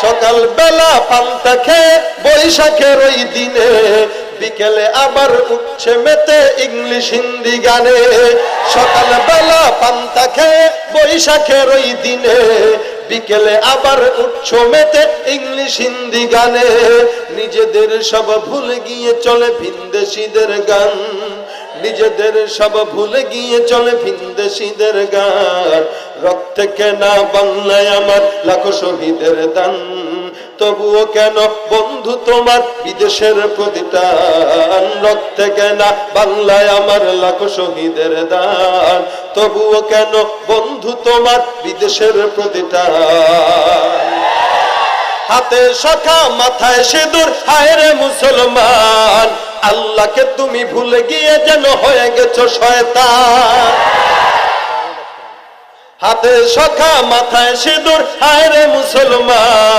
সকাল বেলা পান্তা খেয়ে বৈশাখের ওই দিনে, বিকেলে আবার উঠছে মেতে ইংলিশ হিন্দি গানে। সকাল বেলা পান্তা খেয়ে বৈশাখের ওই দিনে, বিকেলে আবার উঠছো মেতে ইংলিশ হিন্দি গানে। নিজেদের সব ভুলে গিয়ে চলে ভিনদেশীদের গান, নিজেদের সব ভুলে গিয়ে চলে ভিনদেশীদের গান। রক্তে কেনা বাংলায় আমার লাখো শহীদের দান, তবুও কেন বন্ধু তোমার বিদেশের প্রতিটান। রক্তে কেনা বাংলায় আমার লাখো শহীদের দান, তবুও কেন বন্ধু তোমার বিদেশের প্রতিটান। হাতে শাখা মাথায় সিঁদুর, হায় রে মুসলমান, আল্লাহকে তুমি ভুলে গিয়ে যেন হয়ে গেছো শয়তান। হাতে শাখা মাথায় সিঁদুর, হায় রে মুসলমান।